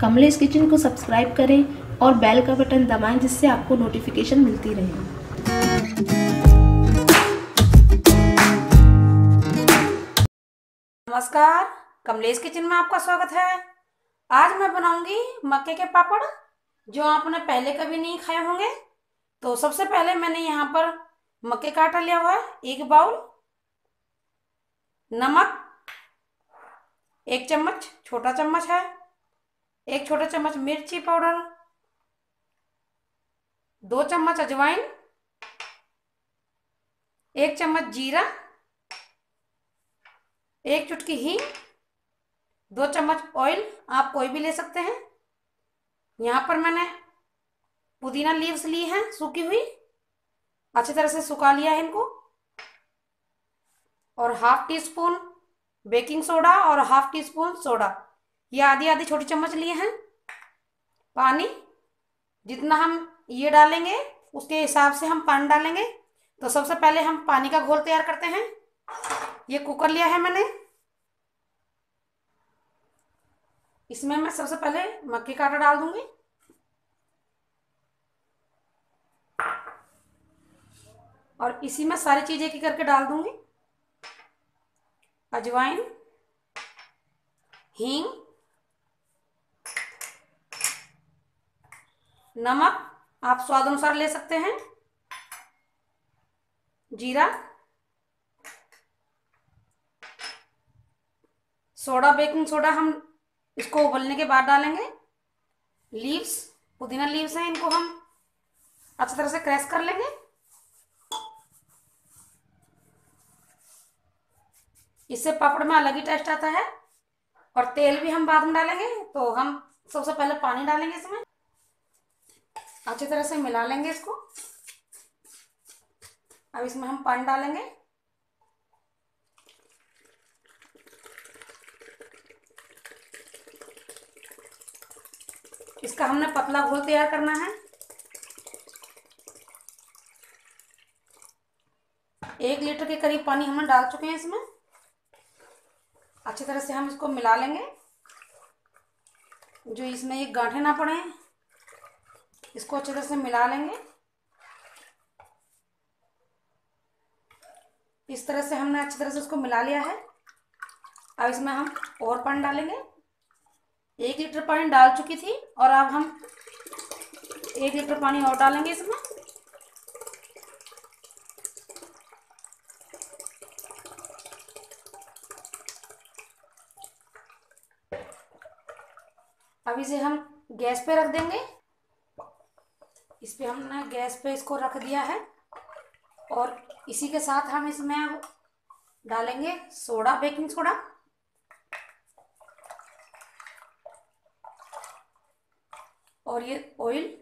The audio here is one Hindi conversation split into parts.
कमलेश किचन को सब्सक्राइब करें और बेल का बटन दबाएं, जिससे आपको नोटिफिकेशन मिलती रहे। नमस्कार, कमलेश किचन में आपका स्वागत है। आज मैं बनाऊंगी मक्के के पापड़, जो आपने पहले कभी नहीं खाए होंगे। तो सबसे पहले मैंने यहाँ पर मक्के का आटा लिया हुआ है, 1 बाउल, नमक 1 चम्मच, छोटा चम्मच है, 1 छोटा चम्मच मिर्ची पाउडर, 2 चम्मच अजवाइन, 1 चम्मच जीरा, 1 चुटकी हींग, 2 चम्मच ऑयल, आप कोई भी ले सकते हैं। यहाँ पर मैंने पुदीना लीव्स ली हैं सूखी हुई, अच्छी तरह से सुखा लिया है इनको, और 1/2 टीस्पून बेकिंग सोडा और 1/2 टीस्पून सोडा, ये आधी आधी छोटी चम्मच लिए हैं। पानी जितना हम ये डालेंगे उसके हिसाब से हम पानी डालेंगे। तो सबसे पहले हम पानी का घोल तैयार करते हैं। ये कुकर लिया है मैंने, इसमें मैं सबसे पहले मक्के का आटा डाल दूंगी, और इसी में सारी चीजें की करके डाल दूंगी। अजवाइन, हींग, नमक आप स्वाद अनुसार ले सकते हैं, जीरा, सोडा, बेकिंग सोडा हम इसको उबलने के बाद डालेंगे। लीव्स, पुदीना लीव्स हैं, इनको हम अच्छी तरह से क्रैश कर लेंगे। इससे पापड़ में अलग ही टेस्ट आता है। और तेल भी हम बाद में डालेंगे। तो हम सबसे पहले पानी डालेंगे, इसमें अच्छी तरह से मिला लेंगे इसको। अब इसमें हम पानी डालेंगे। इसका हमने पतला घोल तैयार करना है। 1 लीटर के करीब पानी हमने डाल चुके हैं इसमें। अच्छी तरह से हम इसको मिला लेंगे, जो इसमें ये गांठें ना पड़े, इसको अच्छी तरह से मिला लेंगे। इस तरह से हमने अच्छी तरह से इसको मिला लिया है। अब इसमें हम और पानी डालेंगे। 1 लीटर पानी डाल चुकी थी, और अब हम 1 लीटर पानी और डालेंगे इसमें। अब इसे हम गैस पे रख देंगे। इस पे हमने गैस पे इसको रख दिया है, और इसी के साथ हम इसमें अब डालेंगे सोडा, बेकिंग सोडा, और ये ऑयल।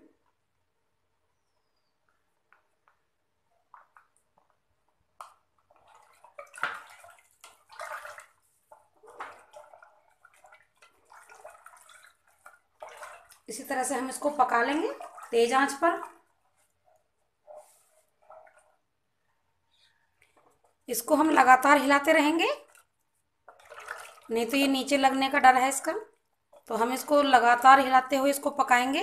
इसी तरह से हम इसको पका लेंगे तेज आंच पर। इसको हम लगातार हिलाते रहेंगे, नहीं तो ये नीचे लगने का डर है इसका। तो हम इसको लगातार हिलाते हुए इसको पकाएंगे,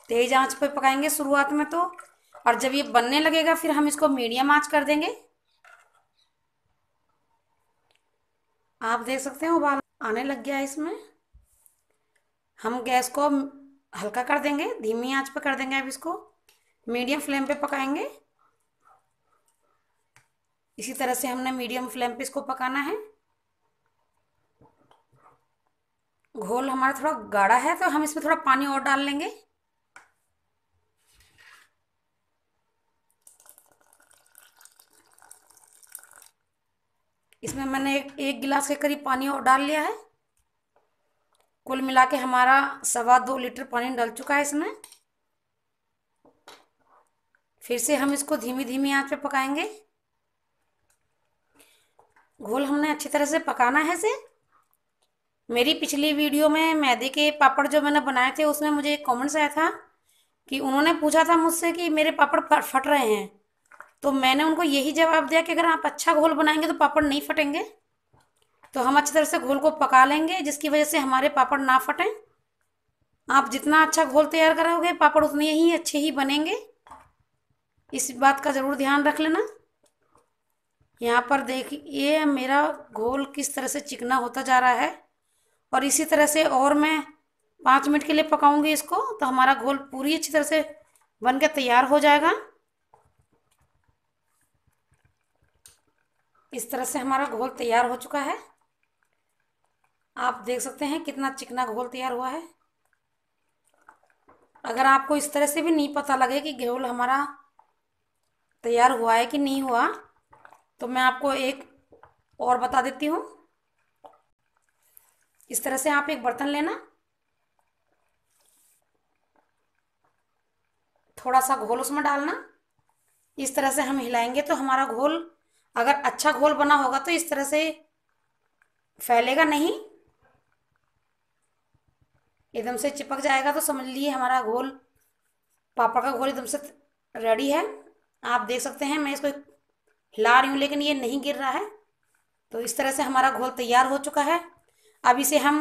तेज आंच पर पकाएंगे शुरुआत में तो, और जब ये बनने लगेगा फिर हम इसको मीडियम आंच कर देंगे। आप देख सकते हैं उबाल आने लग गया है इसमें। हम गैस को हल्का कर देंगे, धीमी आंच पर कर देंगे। अब इसको मीडियम फ्लेम पे पकाएंगे। इसी तरह से हमने मीडियम फ्लेम पे इसको पकाना है। घोल हमारा थोड़ा गाढ़ा है, तो हम इसमें थोड़ा पानी और डाल लेंगे। इसमें मैंने एक गिलास के करीब पानी और डाल लिया है। कुल मिला के हमारा 2.25 लीटर पानी डल चुका है इसमें। फिर से हम इसको धीमी धीमी आंच पे पकाएंगे। घोल हमने अच्छी तरह से पकाना है इसे। मेरी पिछली वीडियो में मैदे के पापड़ जो मैंने बनाए थे, उसमें मुझे एक कमेंट्स आया था कि उन्होंने पूछा था मुझसे कि मेरे पापड़ फट रहे हैं। तो मैंने उनको यही जवाब दिया कि अगर आप अच्छा घोल बनाएंगे तो पापड़ नहीं फटेंगे। तो हम अच्छी तरह से घोल को पका लेंगे, जिसकी वजह से हमारे पापड़ ना फटें। आप जितना अच्छा घोल तैयार करोगे पापड़ उतने ही अच्छे ही बनेंगे, इस बात का ज़रूर ध्यान रख लेना। यहाँ पर देखिए मेरा घोल किस तरह से चिकना होता जा रहा है, और इसी तरह से और मैं 5 मिनट के लिए पकाऊंगी इसको, तो हमारा घोल पूरी अच्छी तरह से बन के तैयार हो जाएगा। इस तरह से हमारा घोल तैयार हो चुका है। आप देख सकते हैं कितना चिकना घोल तैयार हुआ है। अगर आपको इस तरह से भी नहीं पता लगे कि घोल हमारा तैयार हुआ है कि नहीं हुआ, तो मैं आपको एक और बता देती हूँ। इस तरह से आप एक बर्तन लेना, थोड़ा सा घोल उसमें डालना, इस तरह से हम हिलाएंगे तो हमारा घोल, अगर अच्छा घोल बना होगा तो इस तरह से फैलेगा नहीं, एकदम से चिपक जाएगा तो समझ लीजिए हमारा घोल, पापड़ का घोल एकदम से रेडी है। आप देख सकते हैं मैं इसको हिला रही हूँ लेकिन ये नहीं गिर रहा है। तो इस तरह से हमारा घोल तैयार हो चुका है। अब इसे हम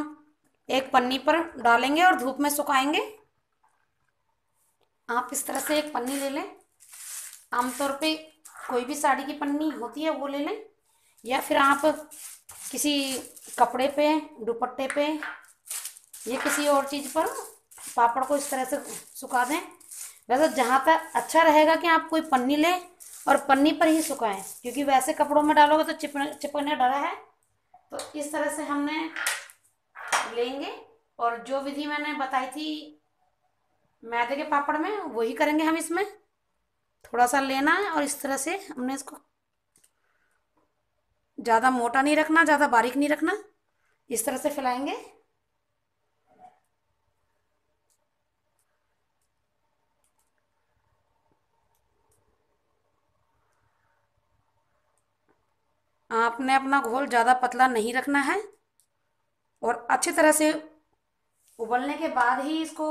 एक पन्नी पर डालेंगे और धूप में सुखाएंगे। आप इस तरह से एक पन्नी ले लें, आमतौर पे कोई भी साड़ी की पन्नी होती है वो ले लें, या फिर आप किसी कपड़े पे, दुपट्टे पे या किसी और चीज़ पर पापड़ को इस तरह से सुखा दें। वैसे जहाँ तक अच्छा रहेगा कि आप कोई पन्नी लें और पन्नी पर ही सुखाएं, क्योंकि वैसे कपड़ों में डालोगे तो चिपकने डरा है। तो इस तरह से हमने लेंगे और जो विधि मैंने बताई थी मैदे के पापड़ में वही करेंगे हम। इसमें थोड़ा सा लेना है और इस तरह से हमने इसको ज़्यादा मोटा नहीं रखना, ज़्यादा बारीक नहीं रखना, इस तरह से फैलाएंगे। आपने अपना घोल ज़्यादा पतला नहीं रखना है और अच्छी तरह से उबलने के बाद ही इसको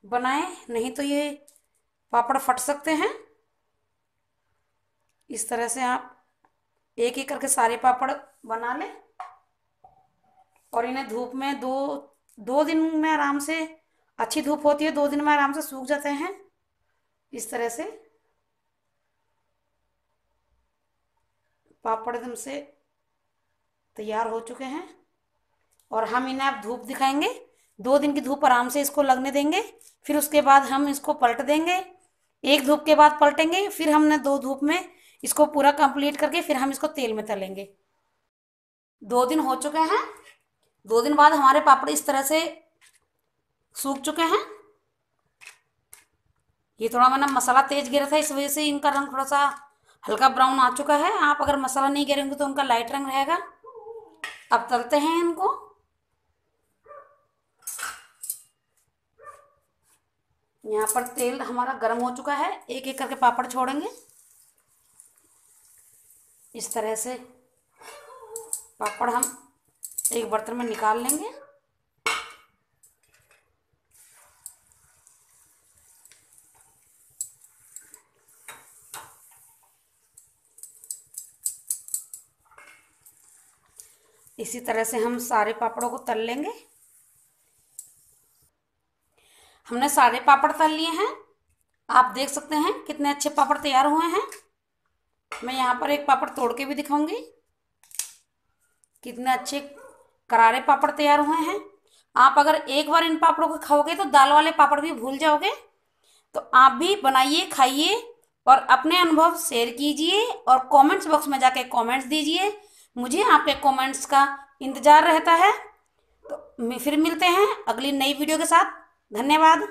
बनाएं, नहीं तो ये पापड़ फट सकते हैं। इस तरह से आप एक एक करके सारे पापड़ बना लें और इन्हें धूप में दो दिन में आराम से, अच्छी धूप होती है 2 दिन में आराम से सूख जाते हैं। इस तरह से पापड़ एकदम से तैयार हो चुके हैं और हम इन्हें अब धूप दिखाएंगे। 2 दिन की धूप आराम से इसको लगने देंगे, फिर उसके बाद हम इसको पलट देंगे। एक धूप के बाद पलटेंगे, फिर हमने 2 धूप में इसको पूरा कंप्लीट करके फिर हम इसको तेल में तलेंगे। 2 दिन हो चुके हैं। 2 दिन बाद हमारे पापड़ इस तरह से सूख चुके हैं। ये थोड़ा मैंने मसाला तेज गिरा था, इस वजह से इनका रंग थोड़ा सा हल्का ब्राउन आ चुका है। आप अगर मसाला नहीं गिरेंगे तो उनका लाइट रंग रहेगा। अब तलते हैं इनको। यहाँ पर तेल हमारा गर्म हो चुका है, एक एक करके पापड़ छोड़ेंगे। इस तरह से पापड़ हम एक बर्तन में निकाल लेंगे। इसी तरह से हम सारे पापड़ों को तल लेंगे। हमने सारे पापड़ तल लिए हैं। आप देख सकते हैं कितने अच्छे पापड़ तैयार हुए हैं। मैं यहाँ पर एक पापड़ तोड़ के भी दिखाऊंगी, कितने अच्छे करारे पापड़ तैयार हुए हैं। आप अगर एक बार इन पापड़ों को खाओगे तो दाल वाले पापड़ भी भूल जाओगे। तो आप भी बनाइए, खाइए और अपने अनुभव शेयर कीजिए और कमेंट्स बॉक्स में जाके कमेंट्स दीजिए। मुझे आपके कमेंट्स का इंतजार रहता है। तो फिर मिलते हैं अगली नई वीडियो के साथ। धन्यवाद।